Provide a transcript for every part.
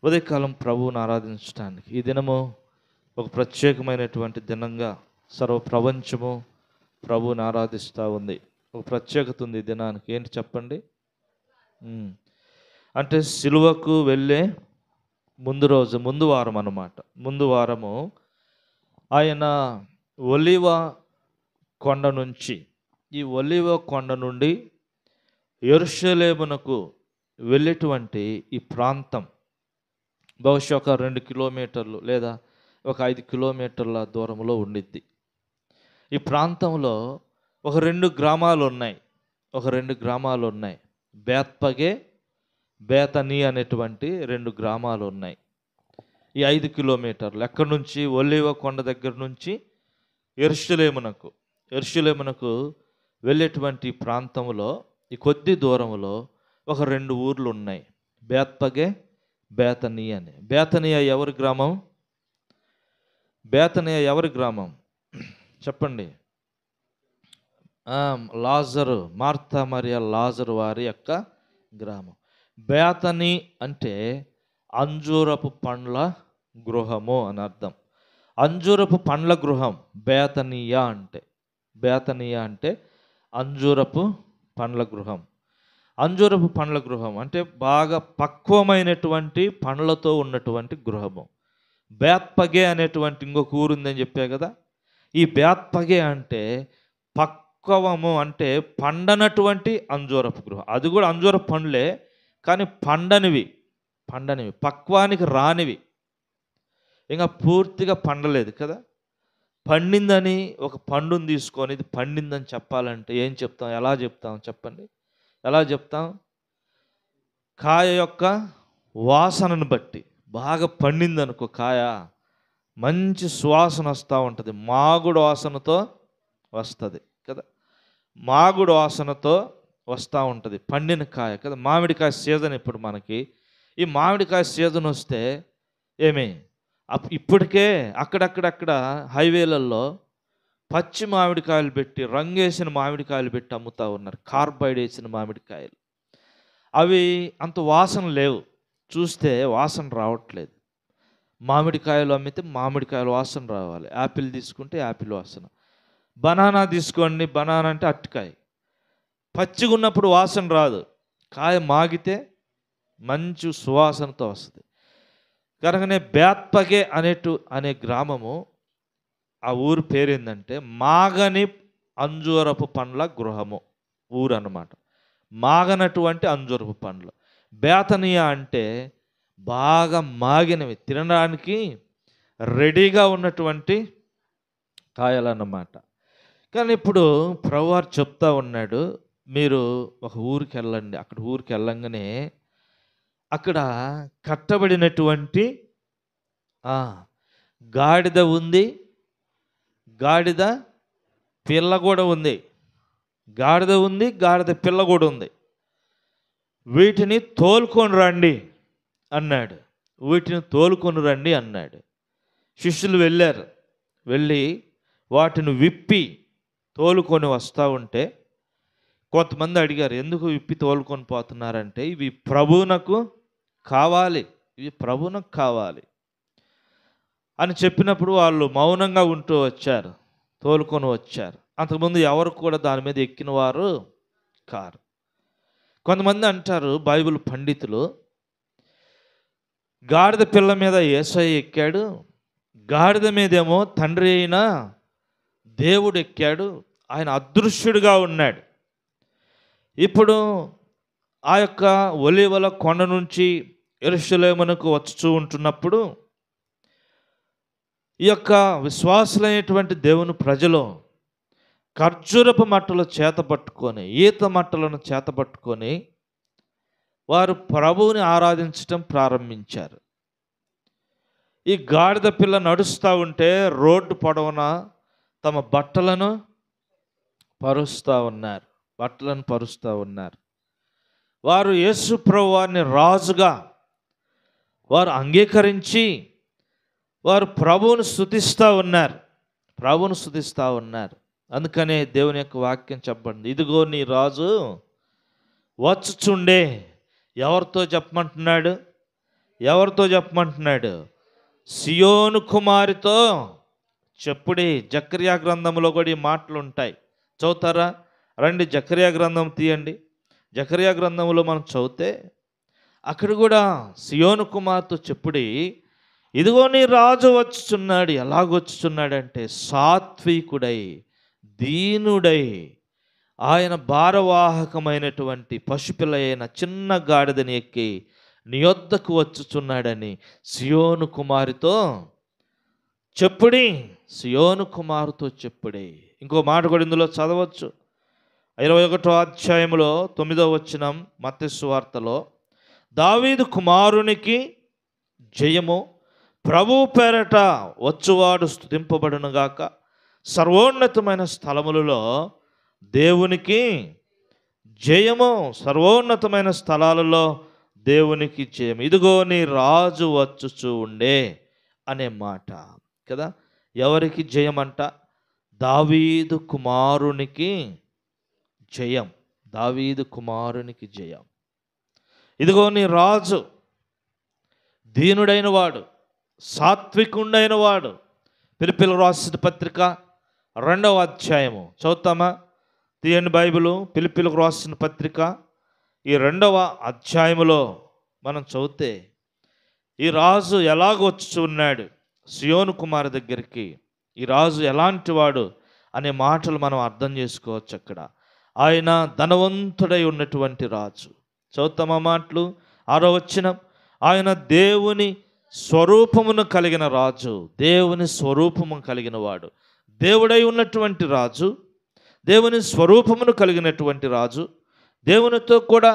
ఉదయకాలం ప్రభువును ఆరాధించడానికి ఈ దినము ఒక ప్రత్యేకమైనటువంటి దినంగా సర్వ ప్రపంచము ప్రభువుని ఆరాధిస్తూ ఉంది. ఒక ప్రత్యేకత ఉంది ఈ దినానికి. ఏంటి చెప్పండి? అంటే సిలువకు వెళ్ళే ముందు వారం అన్నమాట. ముందు వారము ఆయన ఒలీవ కొండ నుంచి, ఈ ఒలీవ కొండ నుండి యెరూషలేమునకు వెళ్ళేటువంటి ఈ ప్రాంతం బహుశా ఒక 2 కిలోమీటర్లు లేదా ఒక 5 కిలోమీటర్ల దూరంలో ఉండిద్ది. ఈ ప్రాంతంలో ఒక 2 గ్రామాలు ఉన్నాయి. బేత్పగే, బేతనీ అనేటువంటి 2 గ్రామాలు ఉన్నాయి. ఈ 5 కిలోమీటర్లు ఎక్కడి నుంచి? ఒలీవ కొండ దగ్గర నుంచి యెరూషలేమునకు వెళ్ళేటువంటి ప్రాంతంలో ఈ కొద్ది దూరంలో ఒక 2 ఊర్లు ఉన్నాయి. బేత్పగే, బేతనీ అని. బేతనియా ఎవరి గ్రామం చెప్పండి? లాజరు, మార్తా మరియా లాజరు వారి యొక్క గ్రామం. బేతనీ అంటే అంజూరపు పండ్ల గృహము అని అర్థం. అంజూరపు పండ్ల గృహం బేతనియా అంటే అంజూరపు పండ్ల గృహం. అంజూరపు పండ్ల గృహం అంటే బాగా పక్వమైనటువంటి పండ్లతో ఉన్నటువంటి గృహము. బేత్పగే అనేటువంటి ఇంకొక ఊరు ఉందని చెప్పా కదా. ఈ బేత్పగే అంటే పక్వము, అంటే పండనటువంటి అంజూరపు గృహం. అది కూడా అంజూరపు పండ్లే, కానీ పండనివి, పక్వానికి రానివి, ఇంకా పూర్తిగా పండలేదు కదా. పండిందని ఒక పండుని తీసుకొని ఇది పండిందని చెప్పాలంటే ఏం చెప్తాం? ఎలా చెప్తాం చెప్పండి? ఎలా చెప్తాం? కాయ యొక్క వాసనను బట్టి. బాగా పండిందనుకో కాయ, మంచి సువాసన వస్తూ ఉంటుంది, మాగుడు వాసనతో వస్తుంది కదా. మాగుడు వాసనతో వస్తూ ఉంటుంది పండిన కాయ కదా. మామిడికాయ సీజన్ ఇప్పుడు మనకి. ఈ మామిడికాయ సీజన్ వస్తే ఇప్పటికే అక్కడక్కడ హైవేలలో పచ్చి మామిడికాయలు పెట్టి, రంగేసిన మామిడికాయలు పెట్టి అమ్ముతూ ఉన్నారు. కార్బైడ్ వేసిన మామిడికాయలు. అవి అంత వాసన లేవు, చూస్తే వాసన రావట్లేదు. మామిడికాయలు అమ్మితే మామిడికాయల వాసన రావాలి. యాపిల్ తీసుకుంటే యాపిల్ వాసన. బనానా తీసుకోండి, బనానా అంటే అరటికాయ. పచ్చిగా ఉన్నప్పుడు వాసన రాదు, కాయ మాగితే మంచి సువాసనతో వస్తుంది. కనుకనే బేత్పగే అనే గ్రామము, ఆ ఊరు పేరేందంటే మాగని అంజూరపు పండ్ల గృహము ఊరు అన్నమాట. మాగనటువంటి అంజూరపు పండ్లు. బేతనియా అంటే బాగా మాగినవి, తినడానికి రెడీగా ఉన్నటువంటి కాయలన్నమాట. కానీ ఇప్పుడు ప్రభువారు చెప్తా ఉన్నాడు, మీరు ఒక ఊరికి వెళ్ళండి. ఊరికి వెళ్ళంగానే అక్కడ కట్టబడినటువంటి గాడిద ఉంది, గాడిద పిల్ల కూడా ఉంది. గాడిద పిల్ల కూడా ఉంది. వీటిని తోలుకొని రండి అన్నాడు. శిష్యులు వెళ్ళి వాటిని విప్పి తోలుకొని వస్తూ ఉంటే కొంతమంది అడిగారు, ఎందుకు విప్పి తోలుకొని పోతున్నారంటే ఇవి ప్రభువునకు కావాలి అని చెప్పినప్పుడు వాళ్ళు మౌనంగా ఉంటూ వచ్చారు, తోలుకొని వచ్చారు. అంతకుముందు ఎవరు కూడా దాని మీద ఎక్కిన వారు కారు. కొంతమంది అంటారు బైబిల్ పండితులు, గాడిద పిల్ల మీద యేసయ్య ఎక్కాడు, గాడిద మీదేమో తండ్రి అయిన దేవుడు ఎక్కాడు, ఆయన అదృశ్యుడిగా ఉన్నాడు. ఇప్పుడు ఆ యొక్క ఒలీవల కొండ నుంచి యెరూషలేమునకు వచ్చుతూ ఉంటున్నప్పుడు ఈ యొక్క విశ్వాసులైనటువంటి దేవుని ప్రజలు ఖర్జూరపు మట్టలు చేతపట్టుకొని, ఈత మట్టలను చేతపట్టుకొని వారు ప్రభువుని ఆరాధించటం ప్రారంభించారు. ఈ గాడిద పిల్ల నడుస్తూ ఉంటే రోడ్డు పొడవున తమ బట్టలను పరుస్తూ ఉన్నారు. వారు యేసు ప్రభువారిని రాజుగా వారు అంగీకరించి వారు ప్రభువును స్తుతిస్తూ ఉన్నారు. అందుకనే దేవుని యొక్క వాక్యం చెప్పండి, ఇదిగో నీ రాజు వచ్చుచుండే. ఎవరితో చెప్పమంటున్నాడు? ఎవరితో చెప్పమంటున్నాడు? సియోను కుమారితో చెప్పుడి. జకర్యా గ్రంథంలో కూడా ఈ మాటలు ఉంటాయి. చదువుతారా? రండి, జకర్యా గ్రంథం తీయండి. జకర్యా గ్రంథంలో మనం చదివితే అక్కడ కూడా సియోను కుమార్తె చెప్పుడి, ఇదిగో నీ రాజు వచ్చుచున్నాడు. ఎలాగొచ్చుచున్నాడంటే సాత్వికుడై, దీనుడై, ఆయన భారవాహకమైనటువంటి పశుపిల్ల అయిన చిన్న గాడిదని ఎక్కి నీ యొద్దకు వచ్చుచున్నాడని సియోను కుమారితో చెప్పుడి. సియోను కుమారుతో చెప్పుడి. ఇంకో మాట కూడా ఇందులో చదవచ్చు. 21వ అధ్యాయంలో 9వ వచనం మత్తయి సువార్తలో, దావీదు కుమారునికి జయము, ప్రభువు పేరట వచ్చువాడు స్తుతింపబడునుగాక, సర్వోన్నతమైన స్థలములలో దేవునికి జయము, సర్వోన్నతమైన స్థలాలలో దేవునికి జయము, ఇదిగో నీ రాజు వచ్చుచూ ఉండే అనే మాట కదా. ఎవరికి జయమంట? దావీదు కుమారునికి జయం. దావీదు కుమారునికి జయం. ఇదిగో నీ రాజు, దీనుడైన వాడు, సాత్వికుండైన వాడు. ఫిలిప్పీయులకు రాసిన పత్రిక 2వ అధ్యాయము చదువుతామా? తీయండి బైబిలు. ఫిలిప్పీయులకు రాసిన పత్రిక ఈ 2వ అధ్యాయములో మనం చదివితే ఈ రాజు ఎలాగొచ్చున్నాడు సియోను కుమారు దగ్గరికి, ఈ రాజు ఎలాంటి వాడు అనే మాటలు మనం అర్థం చేసుకోవచ్చు. అక్కడ ఆయన ధనవంతుడై ఉన్నటువంటి రాజు. చదువుతామా మాటలు? 6వ వచనం, ఆయన దేవుని స్వరూపమును కలిగిన రాజు, దేవుని స్వరూపము కలిగిన వాడు, దేవుడై ఉన్నటువంటి రాజు, దేవుని స్వరూపమును కలిగినటువంటి రాజు, దేవునితో కూడా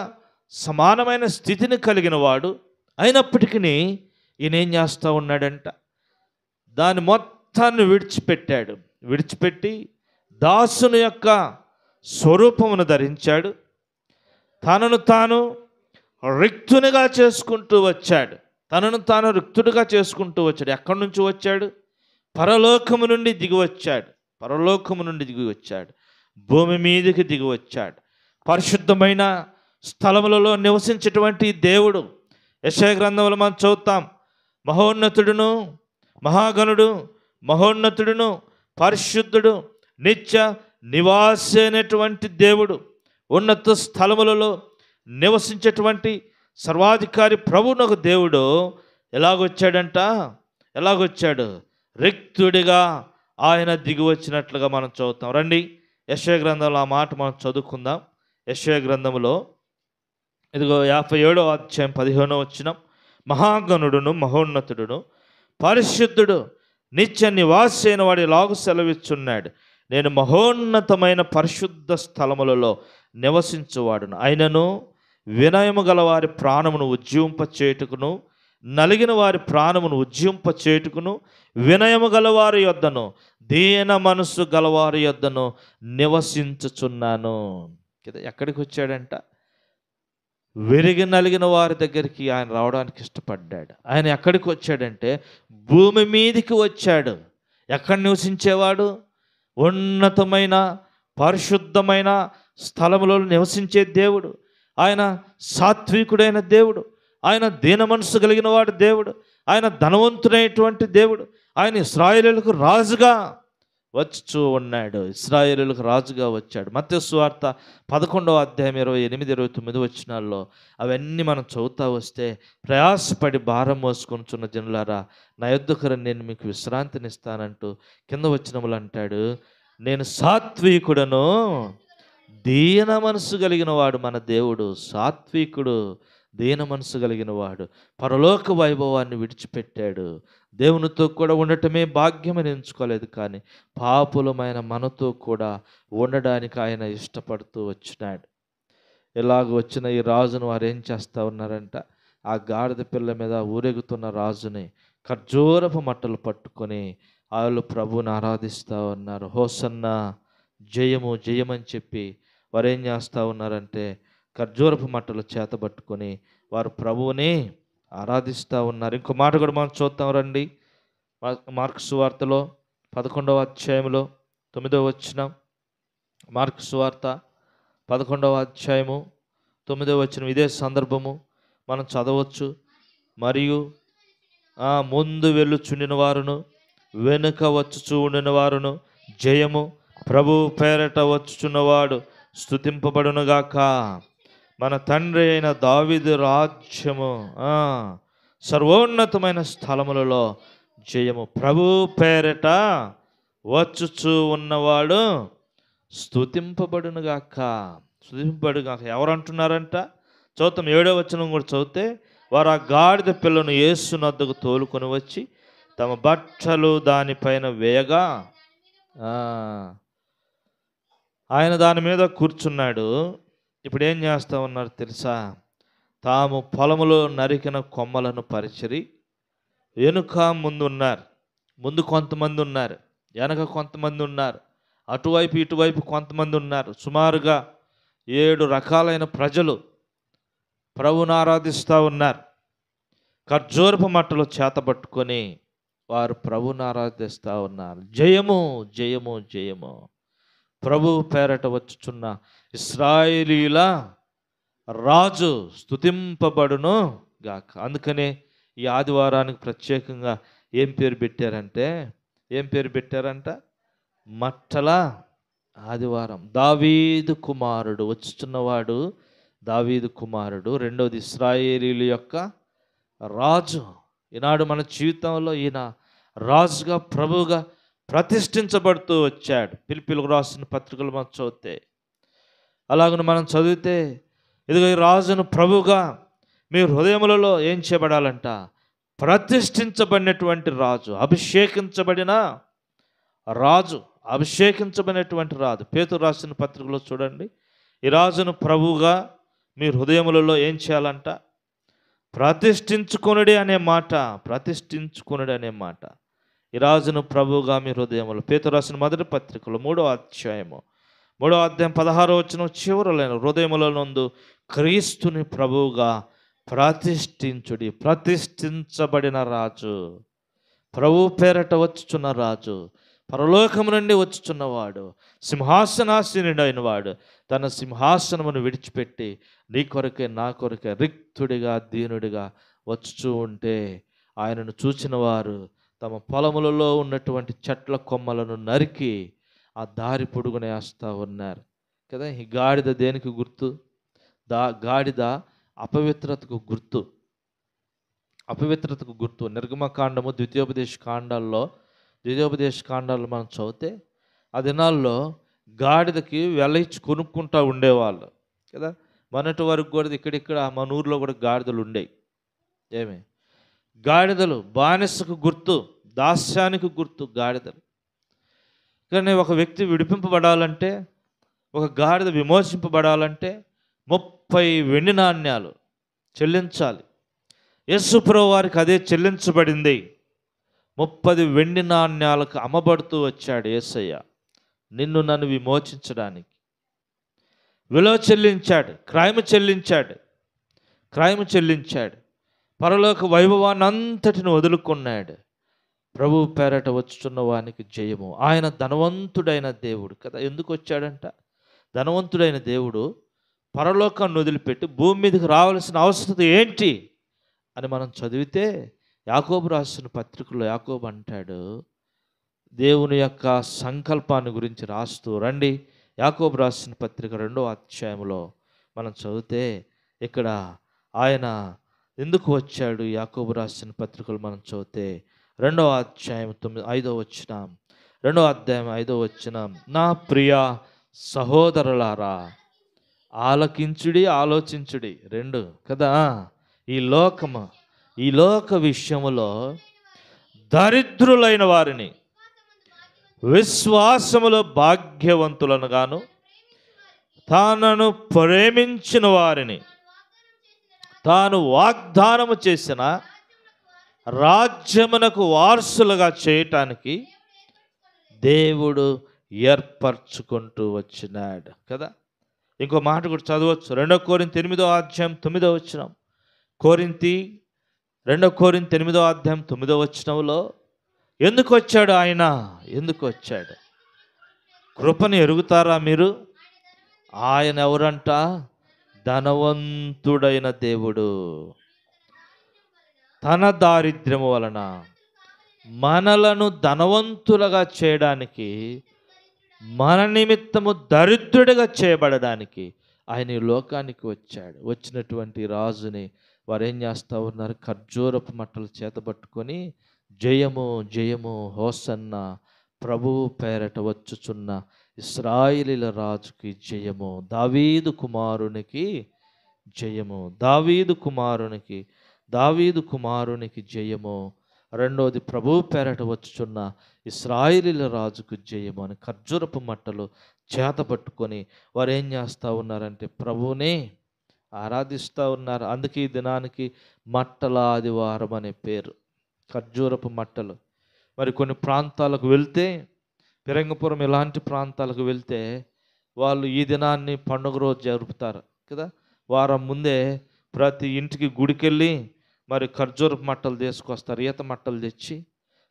సమానమైన స్థితిని కలిగిన వాడు. అయినప్పటికీ ఈయన ఏం చేస్తూ ఉన్నాడంట? దాని మొత్తాన్ని విడిచిపెట్టాడు. విడిచిపెట్టి దాసుని యొక్క స్వరూపమును ధరించాడు. తనను తాను రిక్తునిగా చేసుకుంటూ వచ్చాడు. తనను తాను రిక్తుడిగా చేసుకుంటూ వచ్చాడు. ఎక్కడి నుంచి వచ్చాడు? పరలోకము నుండి దిగి వచ్చాడు. పరలోకము నుండి దిగి వచ్చాడు. భూమి మీదకి దిగి వచ్చాడు. పరిశుద్ధమైన స్థలములలో నివసించేటువంటి దేవుడు. యెషయా గ్రంథంలో మనం చదువుతాం, మహోన్నతుడును, మహాగణుడు, మహోన్నతుడును, పరిశుద్ధుడు, నిత్య నివాసి అయినటువంటి దేవుడు, ఉన్నత స్థలములలో నివసించేటువంటి సర్వాధికారి ప్రభువునకు దేవుడు ఎలాగొచ్చాడంట? ఎలాగొచ్చాడు? రిక్తుడిగా ఆయన దిగి వచ్చినట్లుగా మనం చదువుతాం. రండి, యెషయా గ్రంథంలో ఆ మాట మనం చదువుకుందాం. యెషయా గ్రంథంలో ఇదిగో 57వ అధ్యాయం 15వ వచనం, మహాగణుడును, మహోన్నతుడును, పరిశుద్ధుడు, నిత్య నివాసి అయిన వాడు ఇలాగు సెలవిచ్చున్నాడు, నేను మహోన్నతమైన పరిశుద్ధ స్థలములలో నివసించువాడును. ఆయనను వినయము గల వారి ప్రాణమును ఉజ్జింపచేయుటకును, నలిగిన వారి ప్రాణమును ఉజ్జింపచేయుటకును, వినయము గలవారి యొద్దను, దీన మనస్సు గలవారి యొద్దను నివసించుచున్నాను. ఎక్కడికి వచ్చాడంట? విరిగి నలిగిన వారి దగ్గరికి ఆయన రావడానికి ఇష్టపడ్డాడు. ఆయన ఎక్కడికి వచ్చాడంటే భూమి మీదికి వచ్చాడు. ఎక్కడ నివసించేవాడు? ఉన్నతమైన పరిశుద్ధమైన స్థలములో నివసించే దేవుడు. ఆయన సాత్వికుడైన దేవుడు. ఆయన దీన మనసు కలిగిన వాడు దేవుడు. ఆయన ధనవంతుడైనటువంటి దేవుడు. ఆయన ఇశ్రాయేలులకు రాజుగా వచ్చుచూ ఉన్నాడు. ఇశ్రాయేలులకు రాజుగా వచ్చాడు. మత్తయి సువార్త 11వ అధ్యాయం 28, 29 వచనాల్లో అవన్నీ మనం చదువుతా వస్తే, ప్రయాసపడి భారం మోసుకొనుచున్న జనులారా నా యొద్దకు రండి, నేను మీకు విశ్రాంతినిస్తానంటూ కింద వచనములు అంటాడు, నేను సాత్వికుడను, దీన మనసు కలిగిన వాడు మన దేవుడు. సాత్వికుడు, దీన మనసు కలిగిన వాడు. పరలోక వైభవాన్ని విడిచిపెట్టాడు. దేవునితో కూడా ఉండటమే భాగ్యమని ఎంచుకోలేదు, కానీ పాపులమైన మనతో కూడా ఉండడానికి ఆయన ఇష్టపడుతూ వచ్చినాడు. ఇలాగ వచ్చిన ఈ రాజును వారు ఏం చేస్తూ ఉన్నారంట? ఆ గాడిద పిల్ల మీద ఊరేగుతున్న రాజుని ఖర్జూరపు మట్టలు పట్టుకొని వాళ్ళు ప్రభువుని ఆరాధిస్తూ ఉన్నారు. హోసన్న, జయము జయమని చెప్పి వారు ఏం చేస్తూ ఉన్నారంటే ఖర్జూరపు మట్టలు చేతబట్టుకొని వారు ప్రభువుని ఆరాధిస్తూ ఉన్నారు. ఇంకో మాట కూడా మనం చూద్దాం రండి. మార్కు సువార్తలో 11వ అధ్యాయంలో 9వ వచనం. మార్కు సువార్త 11వ అధ్యాయము 9వ వచనం. ఇదే సందర్భము మనం చదవచ్చు. మరియు ముందు వెళ్ళుచుండిన వారును వెనుక వచ్చుచూ ఉండిన వారును జయము ప్రభు పేరట వచ్చుచున్నవాడు స్తుతింపబడునుగాక. మన తండ్రి అయిన దావీదు రాజ్యము సర్వోన్నతమైన స్థలములలో జయము. ప్రభు పేరట వచ్చుచూ ఉన్నవాడు స్తుతింపబడునుగాక. స్తుతింపబడుగాక ఎవరు అంటున్నారంట? చదువుతాం 7వ వచనం కూడా చదివితే, వారు ఆ గాడిద పిల్లను యేసు నద్దకు తోలుకొని వచ్చి తమ బట్టలు దానిపైన వేయగా ఆయన దాని మీద కూర్చున్నాడు. ఇప్పుడు ఏం చేస్తా ఉన్నారు తెలుసా? తాము పొలములో నరికిన కొమ్మలను పరిచరి వెనుక ముందు ఉన్నారు. ముందు కొంతమంది ఉన్నారు, వెనక కొంతమంది ఉన్నారు, అటువైపు ఇటువైపు కొంతమంది ఉన్నారు. సుమారుగా 7 రకాలైన ప్రజలు ప్రభువును ఆరాధిస్తూ ఉన్నారు. ఖర్జూరపు మట్టలు చేతబట్టుకొని వారు ప్రభువును ఆరాధిస్తూ ఉన్నారు. జయము జయము జయము, ప్రభు పేరట వచ్చుచున్న ఇశ్రాయేలీల రాజు స్తుతింపబడును గాక. అందుకనే ఈ ఆదివారానికి ప్రత్యేకంగా ఏం పేరు పెట్టారంట? మట్టల ఆదివారం. దావీదు కుమారుడు వచ్చుచున్నవాడు, దావీదు కుమారుడు, రెండవది ఇశ్రాయేలీల యొక్క రాజు. ఈనాడు మన జీవితంలో ఈయన రాజుగా ప్రభువుగా ప్రతిష్ఠించబడుతూ వచ్చాడు. పిలిపిలకు రాసిన పత్రికలు మనం చదివితే, అలాగను మనం చదివితే, ఇదిగో ఈ రాజును ప్రభువుగా మీ హృదయములలో ఏం చేయబడాలంట? ప్రతిష్ఠించబడినటువంటి రాజు, అభిషేకించబడిన రాజు, అభిషేకించబడినటువంటి రాజు. పేతురు రాసిన పత్రికలో చూడండి, ఈ రాజును ప్రభువుగా మీ హృదయములలో ఏం చేయాలంట? ప్రతిష్ఠించుకొనుడి అనే మాట, ప్రతిష్ఠించుకొనుడి అనే మాట. ఈ రాజును ప్రభువుగా మీ హృదయములో, పేతురు రాసిన మొదటి పత్రికలో 3వ అధ్యాయం 16వ వచనం చివరలైన హృదయముల నందు క్రీస్తుని ప్రభువుగా ప్రతిష్ఠించుడి. ప్రతిష్ఠించబడిన రాజు, ప్రభు పేరట వచ్చుచున్న రాజు, పరలోకము నుండి వచ్చుచున్నవాడు, సింహాసనాసీనుడైన వాడు తన సింహాసనమును విడిచిపెట్టి నీ కొరకే నా కొరకే రిక్తుడిగా దీనుడిగా వచ్చుచూ ఉంటే ఆయనను చూచిన వారు తమ పొలములలో ఉన్నటువంటి చెట్ల కొమ్మలను నరికి ఆ దారి పొడుగునే వేస్తూ ఉన్నారు కదా. ఈ గాడిద దేనికి గుర్తు? గాడిద అపవిత్రతకు గుర్తు, అపవిత్రతకు గుర్తు. నిర్గమకాండము ద్వితీయోపదేశ కాండాల్లో మనం చదివితే ఆ దినాల్లో గాడిదకి వెలయిచ్చి కొనుక్కుంటూ ఉండేవాళ్ళు కదా. మొన్నటి వరకు కూడా ఇక్కడిక్కడ మన ఊర్లో కూడా గాడిదలు ఉండేవి. గాడిదలు బానిసకు గుర్తు, దాస్యానికి గుర్తు గాడిదలు. కానీ ఒక వ్యక్తి విడిపింపబడాలంటే, ఒక గాడిద విమోచింపబడాలంటే 30 వెండి నాణ్యాలు చెల్లించాలి. యేసుప్రభువు వారికి అదే చెల్లించబడింది. 30 వెండి నాణ్యాలకు అమ్మబడుతూ వచ్చాడు యేసయ్య, నిన్ను నన్ను విమోచించడానికి. విలువ చెల్లించాడు, క్రయము చెల్లించాడు. పరలోక వైభవాన్ని అంతటిని వదులుకున్నాడు. ప్రభు పేరట వచ్చుచున్న వానికి జయము. ఆయన ధనవంతుడైన దేవుడు కదా. ఎందుకు వచ్చాడంట? ధనవంతుడైన దేవుడు పరలోకాన్ని వదిలిపెట్టి భూమి మీదకి రావాల్సిన అవసరం ఏంటి అని మనం చదివితే, యాకోబు రాసిన పత్రికలో యాకోబు అంటాడు, దేవుని యొక్క సంకల్పాన్ని గురించి రాస్తూ రండి. యాకోబు రాసిన పత్రిక 2వ అధ్యాయంలో మనం చదివితే ఇక్కడ ఆయన ఎందుకు వచ్చాడు, యాకోబు రాసిన పత్రికలు మనం చదివితే 2వ అధ్యాయం 5వ వచనం, 2వ అధ్యాయం 5వ వచనం, నా ప్రియ సహోదరులారా ఆలకించుడి, ఆలోచించుడి. 2 కదా. ఈ లోక విషయములో దరిద్రులైన వారిని విశ్వాసములో భాగ్యవంతులను గాను, తానను ప్రేమించిన వారిని తాను వాగ్దానము చేసిన రాజ్యమునకు వారసులుగా చేయటానికి దేవుడు ఏర్పరచుకుంటూ వచ్చినాడు కదా. ఇంకో మాట కూడా చదవచ్చు, 2 కొరింథీ 8వ అధ్యాయం 9వ వచనం. 2 కొరింథీ 8వ అధ్యాయం 9వ వచనంలో ఎందుకు వచ్చాడు ఆయన? ఎందుకు వచ్చాడు? కృపను ఎరుగుతారా మీరు? ఆయన ఎవరంట? ధనవంతుడైన దేవుడు. తన దారిద్ర్యము వలన మనలను ధనవంతులుగా చేయడానికి, మన నిమిత్తము దరిద్రుడిగా చేయబడడానికి ఆయన ఈ లోకానికి వచ్చాడు. వచ్చినటువంటి రాజుని వారు ఏం చేస్తూ ఉన్నారు? ఖర్జూరపు మట్టలు చేతబట్టుకొని జయము జయము హోసన్న, ప్రభువు పేరట వచ్చుచున్న ఇశ్రాయేలీల రాజుకి జయము, దావీదు కుమారునికి జయము, దావీదు కుమారునికి జయము, రెండోది ప్రభువు పేరట వచ్చుచున్న ఇశ్రాయేలీల రాజుకు జయము అని ఖర్జూరపు మట్టలు చేత పట్టుకొని వారు ఏం చేస్తూ ఉన్నారంటే ప్రభువునే ఆరాధిస్తూ ఉన్నారు. అందుకే ఈ దినానికి మట్టల ఆదివారం అనే పేరు, ఖర్జూరపు మట్టలు. మరి కొన్ని ప్రాంతాలకు వెళ్తే, ఫిరంగిపురం ఇలాంటి ప్రాంతాలకు వెళ్తే వాళ్ళు ఈ దినాన్ని పండుగ రోజు జరుపుతారు కదా. వారం ముందే ప్రతి ఇంటికి గుడికెళ్ళి మరి ఖర్జూరపు మట్టలు తీసుకొస్తారు, ఈత మట్టలు తెచ్చి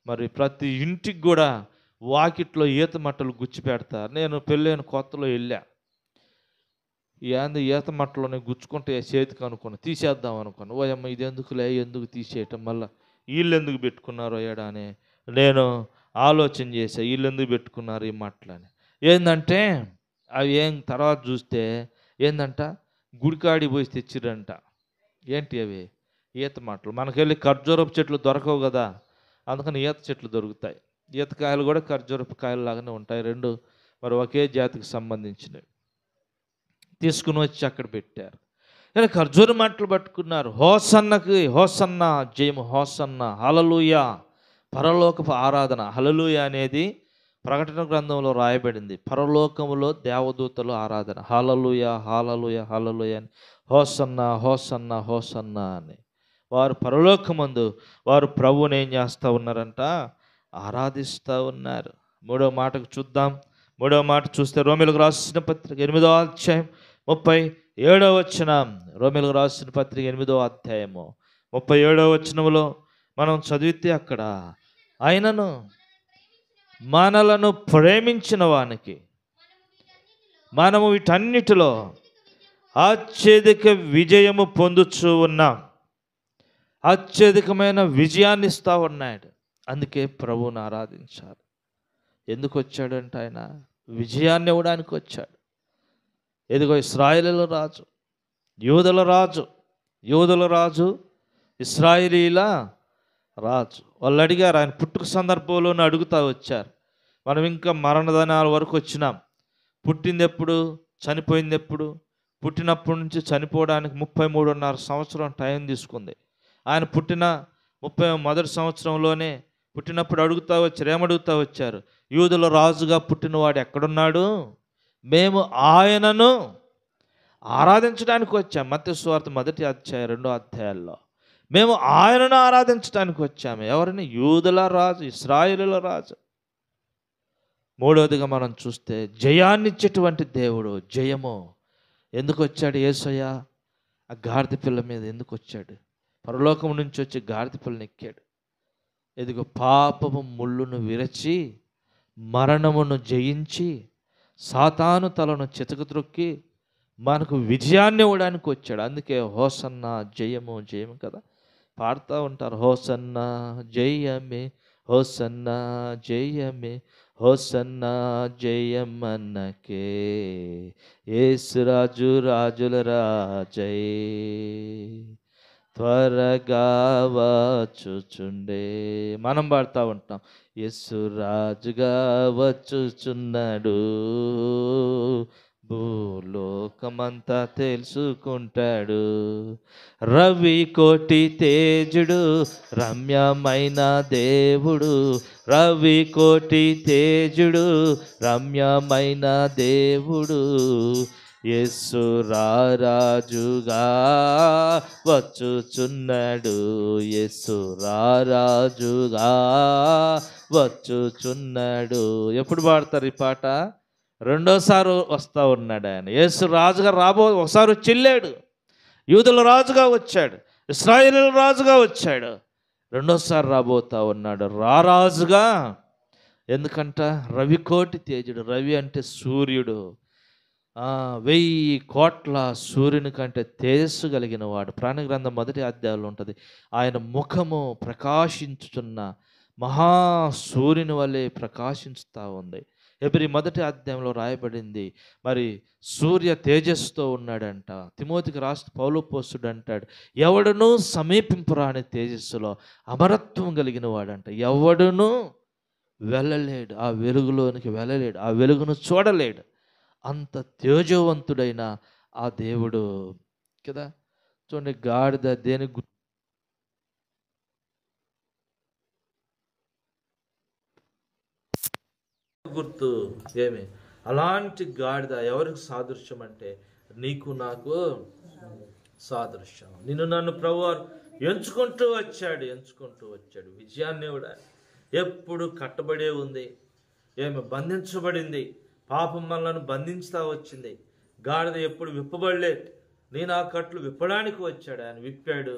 మరి ప్రతి ఇంటికి కూడా వాకిట్లో ఈత మట్టలు గుచ్చి పెడతారు. నేను పెళ్ళైన కొత్తలో వెళ్ళా, ఏంది ఈత మట్టలోనే గుచ్చుకుంటే చేతికి అనుకున్నా, తీసేద్దాం అనుకున్నా. ఓయమ్మ ఇది ఎందుకు తీసేయటం, మళ్ళీ వీళ్ళు ఎందుకు పెట్టుకున్నారో ఏడా అని నేను ఆలోచన చేశా. వీళ్ళు ఎందుకు పెట్టుకున్నారు ఈ మట్టలని. ఏంటంటే అవి తర్వాత చూస్తే ఏందంట, గుడికాడి పోయి తెచ్చిరంట. ఏంటి అవి? ఈత మట్టలు. మనకెళ్ళి ఖర్జూరపు చెట్లు దొరకవు కదా, అందుకని ఈత చెట్లు దొరుకుతాయి. ఈతకాయలు కూడా ఖర్జూరపు కాయలు లాగానే ఉంటాయి, రెండు మరి ఒకే జాతికి సంబంధించినవి. తీసుకుని వచ్చి అక్కడ పెట్టారు. కానీ ఖర్జూర మట్టలు పట్టుకున్నారు. హోసన్న జయము, హోసన్న, హల్లెలూయా, పరలోకపు ఆరాధన. హల్లెలూయా అనేది ప్రకటన గ్రంథంలో రాయబడింది. పరలోకములో దేవదూతలు ఆరాధన. హల్లెలూయా హల్లెలూయా హల్లెలూయా అని, హోసన్న అని వారు పరలోకమందు వారు ప్రభువుని ఏం చేస్తూ ఉన్నారంట? ఆరాధిస్తూ ఉన్నారు. మూడవ మాటకు చూద్దాం. మూడవ మాట చూస్తే రోమీయులకు రాసిన పత్రిక 8వ అధ్యాయం 37వ వచనం. రోమీయులకు రాసిన పత్రిక 8వ అధ్యాయము 37వ వచనంలో మనం చదివితే అక్కడ ఆయనను మనలను ప్రేమించిన వానికి మనము వీటన్నిటిలో అత్యధిక విజయము పొందుచూ ఉన్నాం. అత్యధికమైన విజయాన్ని ఇస్తూ ఉన్నాడు. అందుకే ప్రభువుని ఆరాధించాలి. ఎందుకు వచ్చాడంటే ఆయన విజయాన్ని ఇవ్వడానికి వచ్చాడు. ఎదుగో ఇశ్రాయేలీల రాజు, యూదుల రాజు, ఇశ్రాయేలీల రాజు. వాళ్ళు అడిగారు, ఆయన పుట్టుక సందర్భంలోనే అడుగుతూ వచ్చారు. మనం ఇంకా మరణదనాల వరకు వచ్చినాం. పుట్టింది ఎప్పుడు, చనిపోయింది ఎప్పుడు? పుట్టినప్పటి నుంచి చనిపోవడానికి 33.5 సంవత్సరం టైం తీసుకుంది. ఆయన పుట్టిన 31వ సంవత్సరంలోనే పుట్టినప్పుడు అడుగుతూ వచ్చారు. ఏమడుగుతూ వచ్చారు? యూదుల రాజుగా పుట్టినవాడు ఎక్కడున్నాడు? మేము ఆయనను ఆరాధించడానికి వచ్చాము. మత్తయి సువార్త 1వ అధ్యాయం 2వ అధ్యాయాల్లో మేము ఆయనను ఆరాధించడానికి వచ్చాము. ఎవరిని? యూదుల రాజు, ఇశ్రాయేలుల రాజు. మూడవదిగా మనం చూస్తే జయాన్నిచ్చేటువంటి దేవుడు, జయము. ఎందుకు వచ్చాడు యేసయ్య? ఆ గాడిద పిల్ల మీద ఎందుకు వచ్చాడు? పరలోకం నుంచి వచ్చి గాడిద పిల్లని ఎక్కాడు. ఎదుగో పాపము ముళ్ళును విరచి, మరణమును జయించి, సాతాను తలను చితకద్రొక్కి మనకు విజయాన్ని ఇవ్వడానికి వచ్చాడు. అందుకే హోసన్న జయము జయము కదా పాడుతూ ఉంటారు. హోసన్న జయమే, హోసన్న జయమే, హోసన్న జయమన్నకే, యేసు రాజు రాజుల రాజై త్వరగా వచ్చుచుండే. మనం పాడుతూ ఉంటాం, యేసు రాజుగా వచ్చుచున్నాడు, భూలోకమంతా తెలుసుకుంటాడు. రవి కోటి తేజుడు, రమ్యమైన దేవుడు, రవి కోటి తేజుడు, రమ్యమైన దేవుడు, యేసు రారాజుగా వచ్చుచున్నాడు, యేసు రారాజుగా వచ్చుచున్నాడు. ఎప్పుడు పాడతారు ఈ పాట? రెండోసారి వస్తూ ఉన్నాడు ఆయన. యేసు రాజుగా ఒకసారి వచ్చి వెళ్ళాడు, యూదుల రాజుగా వచ్చాడు, ఇశ్రాయేలీయుల రాజుగా వచ్చాడు. రెండోసారి రాబోతా ఉన్నాడు రారాజుగా. ఎందుకంట? రవికోటి తేజుడు. రవి అంటే సూర్యుడు. 1000 కోట్ల సూర్యుని కంటే తేజస్సు కలిగిన వాడు. ప్రాణ గ్రంథం 1వ అధ్యాయంలో ఉంటుంది. ఆయన ముఖము ప్రకాశించుచున్న మహా సూర్యుని వలె ప్రకాశించుతా ఉంది. హెబ్రీ 1వ అధ్యాయంలో రాయబడింది. మరి సూర్య తేజస్సుతో ఉన్నాడంట. తిమోతికి రాష్ట్ర పౌలు పోస్తుడు అంటాడు, ఎవడునూ సమీపింపురాని తేజస్సులో అమరత్వం కలిగిన వాడంట. ఎవడునూ వెళ్ళలేడు, ఆ వెలుగులోనికి వెళ్ళలేడు, ఆ వెలుగును చూడలేడు. అంత తేజవంతుడైన ఆ దేవుడు కదా. చూడండి, గాడిద దేని గుర్తు ఏమి? అలాంటి గాడిద ఎవరికి సాదృశ్యం అంటే నీకు నాకు సాదృశ్యం. నిన్ను నన్ను ప్రభువారు ఎంచుకుంటూ వచ్చాడు. విజయాన్ని కూడా ఎప్పుడు కట్టబడే ఉంది, బంధించబడింది. పాపం మనలను బంధించుతా వచ్చింది. గాడిద ఎప్పుడు విప్పబడలేదు. నేను ఆ కట్లు విప్పడానికి వచ్చాడు, ఆయన విప్పాడు.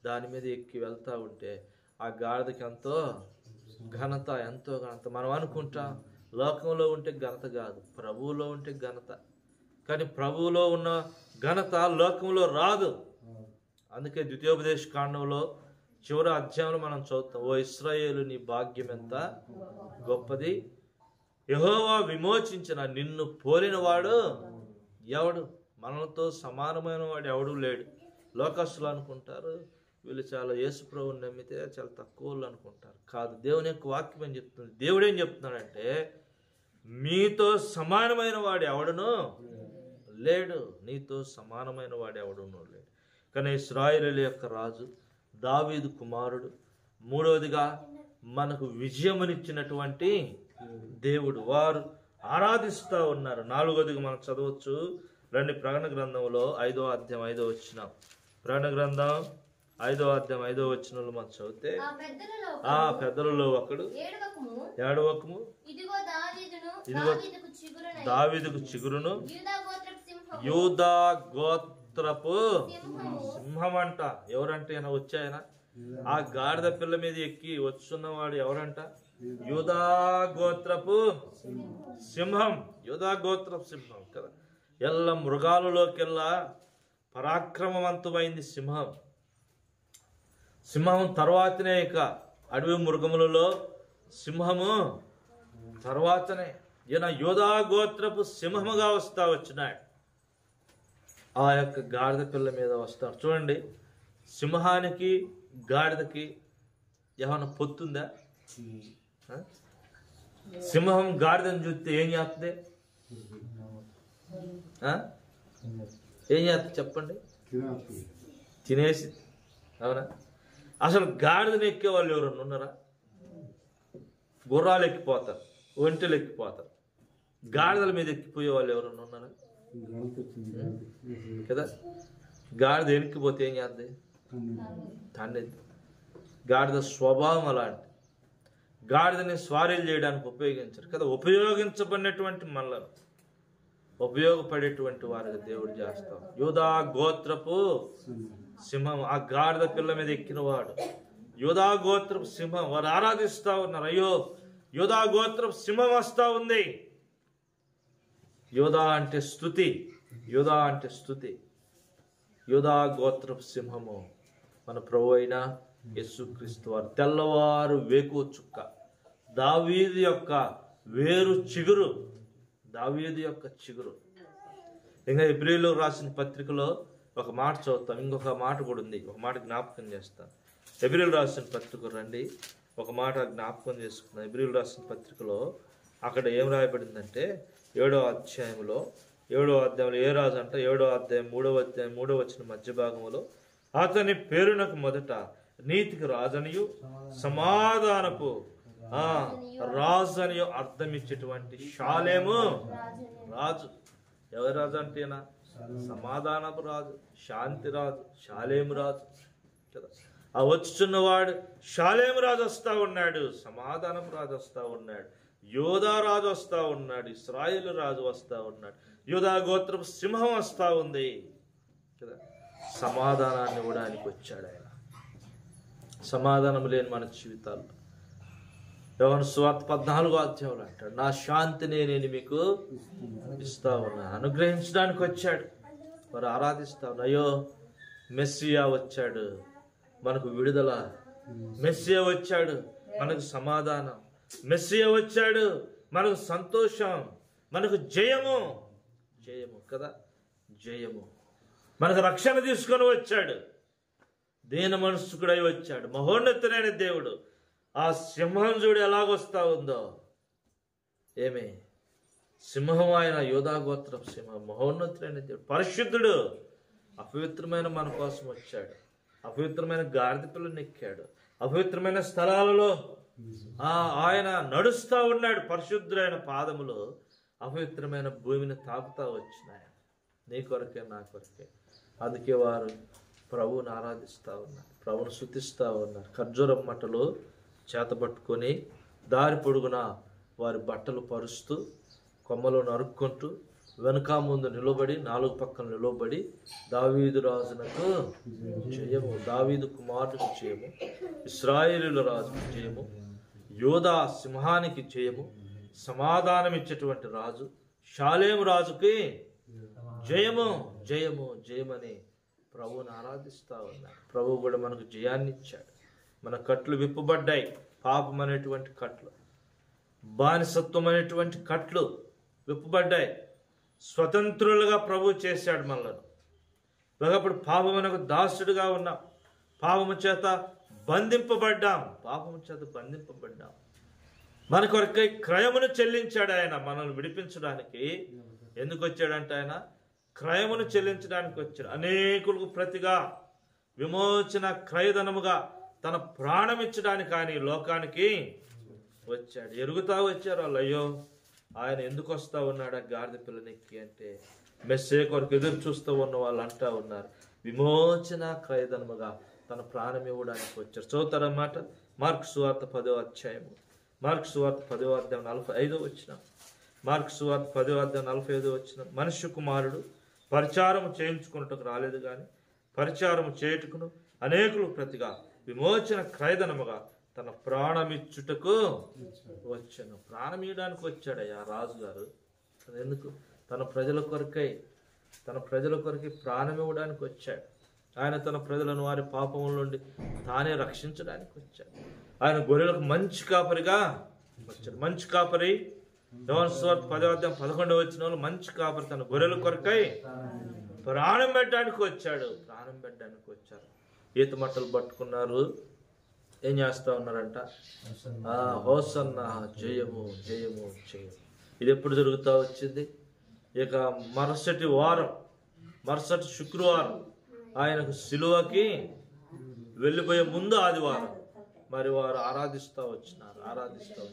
దాని మీద ఎక్కి వెళ్తా ఉంటే ఆ గాడిదకి ఎంతో ఘనత. మనం అనుకుంటాం లోకంలో ఉంటే ఘనత కాదు, ప్రభువులో ఉంటే ఘనత. కానీ ప్రభువులో ఉన్న ఘనత లోకంలో రాదు. అందుకే ద్వితీయోపదేశ కాండంలో చివరి అధ్యాయంలో మనం చదువుతాం, ఓ ఇశ్రాయేలు నీ భాగ్యం ఎంత గొప్పది, యెహోవా విమోచించిన నిన్ను పోలిన వాడు ఎవడు? మనలతో సమానమైన వాడు ఎవడు లేడు. లోకస్తులు అనుకుంటారు వీళ్ళు చాలా యేసు ప్రభువుని నమ్మితే చాలా తక్కువ వాళ్ళు అనుకుంటారు. కాదు, దేవుని యొక్క వాక్యం ఏం చెప్తుంది? దేవుడు ఏం చెప్తున్నాడంటే మీతో సమానమైన వాడు ఎవడునో లేడు, నీతో సమానమైన వాడు ఎవడునో లేడు. కానీ ఇశ్రాయేలు యొక్క రాజు దావీదు కుమారుడు, మూడవదిగా మనకు విజయమునిచ్చినటువంటి దేవుడు, వారు ఆరాధిస్తూ ఉన్నారు. నాలుగవదిగా మనం చదవచ్చు రండి, ప్రకటన గ్రంథంలో 5వ అధ్యాయం 5వ వచనం. ప్రకటన గ్రంథం 5వ అధ్యాయం 5వ వచనంలో మనం చదివితే, ఆ పెద్దలలో ఒకడు ఏడవకము, ఇదిగో దావీదుకు చిగురును, యూదా గోత్రపు సింహం అంట. ఎవరంటే ఆయన వచ్చాయన ఆ గాడిద పిల్ల మీద ఎక్కి వచ్చున్నవాడు ఎవరంట? యూదా గోత్రపు సింహం. యూదా గోత్రపు సింహం కదా. ఎల్ల మృగాలలోకెల్లా పరాక్రమవంతమైంది సింహం. సింహం తర్వాతనే, ఇక అడవి మృగములలో సింహము తర్వాతనే. ఈయన యూదా గోత్రపు సింహముగా వచ్చినాడు. ఆ యొక్క గాడిద పిల్ల మీద వస్తాడు. చూడండి, సింహానికి గాడిదకి ఏమైనా పొత్తుందా? సింహం గాడిదని చూస్తే ఏం చేస్తుంది? ఏం చేస్తుంది చెప్పండి? తినేసి. అవునా? అసలు గాడిదని ఎక్కే వాళ్ళు ఎవరన్నా ఉన్నారా? గుర్రాలు ఎక్కిపోతారు, ఒంటెలు ఎక్కిపోతారు. గాడిదల మీద ఎక్కిపోయే వాళ్ళు ఎవరన్నా ఉన్నారా కదా? గాడిద ఎక్కిపోతే ఏం చేస్తుంది? తండ్రి. గాడిద స్వభావం అలాంటి. గాడిదని స్వారీలు చేయడానికి ఉపయోగించారు కదా. ఉపయోగించబడినటువంటి మనలను ఉపయోగపడేటువంటి వారికి దేవుడు చేస్తాం. యూదా గోత్రపు సింహం, ఆ గాడిద పిల్ల మీద ఎక్కిన వాడు యూదా గోత్రపు సింహం. వారు ఆరాధిస్తా ఉన్నారు, అయ్యో యూదా గోత్రపు సింహం వస్తా ఉంది. యూదా అంటే స్తుతి, యూదా అంటే స్తుతి. యూదా గోత్రపు సింహము మన ప్రభు అయిన యేసుక్రీస్తు వారు. తెల్లవారు వేకువ చుక్క, దావీదు యొక్క వేరు చిగురు, దావీదు యొక్క చిగురు. ఇంకా హెబ్రీయులకు రాసిన పత్రికలో ఒక మాట చదువుతాం, ఇంకొక మాట కూడా ఉంది, ఒక మాట జ్ఞాపకం చేస్తాం. హెబ్రీయులకు రాసిన పత్రిక రండి, ఒక మాట జ్ఞాపకం చేసుకున్నాం. హెబ్రీయులకు రాసిన పత్రికలో అక్కడ ఏం రాయబడిందంటే 7వ అధ్యాయంలో ఏ రాజు అంట? 7వ అధ్యాయం 3వ వచనం మధ్య భాగంలో, అతని పేరునకు మొదట నీతికి రాజనియు సమాధానపు రాజు అని అర్థం ఇచ్చేటువంటి షాలేము రాజు. ఎవరి రాజు అంటేనా? సమాధానపు రాజు, శాంతి రాజు, షాలేము రాజు కదా. ఆ వచ్చుచున్నవాడు షాలేము రాజు వస్తా ఉన్నాడు, సమాధానపు రాజు వస్తా ఉన్నాడు, యోధా రాజు వస్తా ఉన్నాడు, ఇశ్రాయేలు రాజు వస్తా ఉన్నాడు, యూదా గోత్రపు సింహం వస్తా ఉంది కదా. సమాధానాన్ని ఇవ్వడానికి వచ్చాడు ఆయన. సమాధానం లేని మన జీవితాల్లో యోహాను సువార్త 14వ అధ్యాయంలో అంటాడు, నా శాంతిని నేను మీకు ఇస్తా ఉన్నా. అనుగ్రహించడానికి వచ్చాడు, మరి ఆరాధిస్తా ఉన్నా. అయ్యో మెస్సియా వచ్చాడు, మనకు విడుదల. మెస్సియా వచ్చాడు, మనకు సమాధానం. మెస్సియా వచ్చాడు, మనకు సంతోషం, మనకు జయము. జయము కదా, జయము. మనకు రక్షణ తీసుకొని వచ్చాడు, దీన మనస్కుడై వచ్చాడు, మహోన్నతుడైన దేవుడు. ఆ సింహం చూడు ఎలాగొస్తా ఉందో. ఏమి సింహం, ఆయన యోధా గోత్రం సింహం, మహోన్నతుడైన దేవుడు, పరిశుద్ధుడు. అపవిత్రమైన మన కోసం వచ్చాడు, అపవిత్రమైన గాడిద పిల్లని ఎక్కాడు, అపవిత్రమైన స్థలాలలో ఆయన నడుస్తూ ఉన్నాడు. పరిశుద్ధుడైన పాదములు అపవిత్రమైన భూమిని తాకుతా వచ్చినాయి, నీ కొరకే నా కొరకే. అందుకే వారు ప్రభువుని ఆరాధిస్తూ ఉన్నారు, ప్రభువును స్తుతిస్తూ ఉన్నారు. ఖర్జూరం మట్టలు చేతబట్టుకొని దారి పొడుగున వారి బట్టలు పరుస్తూ, కొమ్మలు నరుక్కుంటూ, వెనుక ముందు నిలబడి, 4 పక్కన నిలబడి, దావీదు రాజునకు జయము, దావీదు కుమారుడికి జయము, ఇశ్రాయేలీయుల రాజుకు జయము, యోధా సింహానికి జయము, సమాధానం ఇచ్చేటువంటి రాజు షాలేము రాజుకి జయము, జయము, జయమని ప్రభువుని ఆరాధిస్తూ ఉన్నారు. ప్రభువు కూడా మనకు జయాన్ని ఇచ్చాడు. మన కట్లు విప్పబడ్డాయి. పాపం అనేటువంటి కట్లు, బానిసత్వం అనేటువంటి కట్లు విప్పబడ్డాయి. స్వతంత్రులుగా ప్రభు చేశాడు మనలను. ఒకప్పుడు పాపమునకు దాసుడుగా ఉన్నాం, పాపము చేత బంధింపబడ్డాం, పాపము చేత బంధింపబడ్డాం. మన కొరకై క్రయమును చెల్లించాడు ఆయన మనల్ని విడిపించడానికి. ఎందుకు వచ్చాడంటే ఆయన క్రయమును చెల్లించడానికి వచ్చాడు. అనేకులకు ప్రతిగా విమోచన క్రయధనముగా తన ప్రాణం ఇచ్చడానికి ఆయన ఈ లోకానికి వచ్చాడు. ఎరుగుతా వచ్చారు వాళ్ళు, అయ్యో ఆయన ఎందుకు వస్తా ఉన్నాడు ఆ గాడిద పిల్లనెక్కి అంటే, మెస్సే కొరకు ఎదురు చూస్తూ ఉన్న వాళ్ళు అంటా ఉన్నారు, విమోచన క్రయధనముగా తన ప్రాణం ఇవ్వడానికి వచ్చారు. చదువుతారన్నమాట. మార్కు సువార్త 10వ అధ్యాయము, మార్కు సువార్త 10వ అధ్యాయం 45వ వచనం. మార్కు సువార్త 10వ అధ్యాయం 45వ వచనం. మనుష్య కుమారుడు పరిచారము చేయించుకున్నట్టుకు రాలేదు కానీ పరిచారము చేయుటకును అనేకులు ప్రతిగా విమోచన క్రయధనముగా తన ప్రాణమిచ్చుటకు వచ్చాను. ప్రాణం ఇవ్వడానికి వచ్చాడయ్యా రాజుగారు. ఎందుకు? తన ప్రజల కొరకై, తన ప్రజల కొరకై ప్రాణం ఇవ్వడానికి వచ్చాడు. ఆయన తన ప్రజలను వారి పాపముల నుండి తానే రక్షించడానికి వచ్చాడు. ఆయన గొర్రెలకు మంచి కాపరిగా వచ్చాడు. మంచి కాపరి, యోహాను సువార్త 10వ అధ్యాయం 11వ వచనంలో మంచి కాపరి తన గొర్రెల కొరకై ప్రాణం పెట్టడానికి వచ్చాడు. ప్రాణం పెట్టడానికి వచ్చారు. ఈత మట్టలు పట్టుకున్నారు, ఏం చేస్తా ఉన్నారంట? హోసన్న, జయము, జయము, జయము. ఇది ఎప్పుడు జరుగుతూ వచ్చింది? ఇక మరుసటి వారం, మరుసటి శుక్రవారం ఆయనకు సిలువకి వెళ్ళిపోయే ముందు ఆదివారం మరి వారు ఆరాధిస్తూ వచ్చినారు.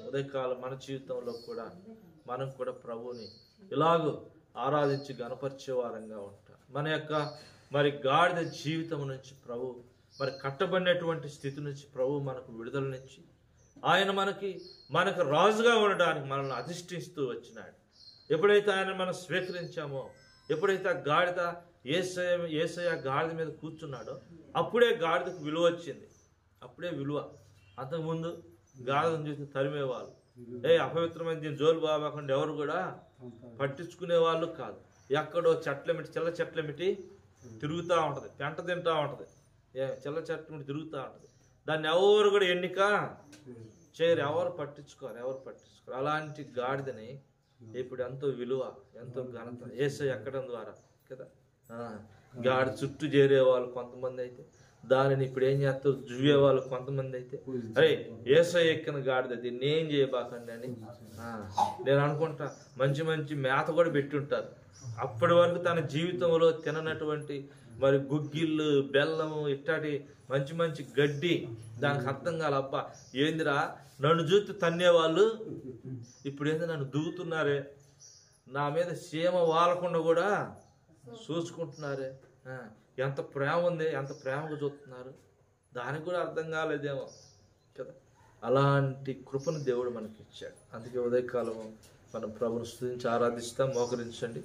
ఉదయకాలం మన జీవితంలో కూడా మనం కూడా ప్రభువుని ఇలాగూ ఆరాధించి గణపరిచే వారంగా ఉంటాం. మన యొక్క మరి గాడిద జీవితం నుంచి ప్రభు, మరి కట్టబడినటువంటి స్థితి నుంచి ప్రభు మనకు విడుదలనిచ్చి ఆయన మనకు రాజుగా ఉండడానికి మనల్ని అధిష్ఠిస్తూ వచ్చినాడు. ఎప్పుడైతే ఆయన మనం స్వీకరించామో, ఎప్పుడైతే ఆ గాడిద యేసయ్య గాడిద మీద కూర్చున్నాడో అప్పుడే గాడిదకు విలువ వచ్చింది. అప్పుడే విలువ. అంతకుముందు గాడిదను చూసి తరిమేవాళ్ళు, అపవిత్రమైన దీని జోలు బాబాకుండా ఎవరు కూడా పట్టించుకునే వాళ్ళు కాదు. ఎక్కడో చిల్ల చెట్లమిటి తిరుగుతూ ఉంటుంది, పెంట తింటూ ఉంటుంది, చిల్ల చెట్లమిటి తిరుగుతూ ఉంటుంది. దాన్ని ఎవరు కూడా ఎన్నిక చేయరు, ఎవరు పట్టించుకోరు. అలాంటి గాడిదని ఇప్పుడు ఎంతో విలువ, ఎంతో ఘనత యేసయ్య ఎక్కడం ద్వారా కదా. గాడి చుట్టూ చేరే వాళ్ళు కొంతమంది అయితే దానిని ఇప్పుడు ఏం చేస్తారు, జువే వాళ్ళు కొంతమంది అయితే, అరే యేసయ్య ఎక్కిన గాడిద దీన్ని ఏం చేయబాకండి అని నేను అనుకుంటా. మంచి మంచి మేత కూడా పెట్టి ఉంటారు. అప్పటి వరకు తన జీవితంలో తిననటువంటి మరి గుగ్గిళ్ళు, బెల్లము, ఇట్లాంటి మంచి మంచి గడ్డి, దానికి అర్థం కాల. అబ్బా ఏందిరా నన్ను చూసి తన్నేవాళ్ళు ఇప్పుడు ఏంది నన్ను దూకుతున్నారే, నా మీద సీమ వాలకుండా కూడా చూసుకుంటున్నారే, ఎంత ప్రేమ ఉంది, ఎంత ప్రేమగా చూస్తున్నారు, దానికి కూడా అర్థం కాలేదేమో కదా. అలాంటి కృపను దేవుడు మనకి ఇచ్చాడు. అందుకే ఉదయకాలం మనం ప్రభుని స్తుతించి ఆరాధిస్తాం. మోకరించండి.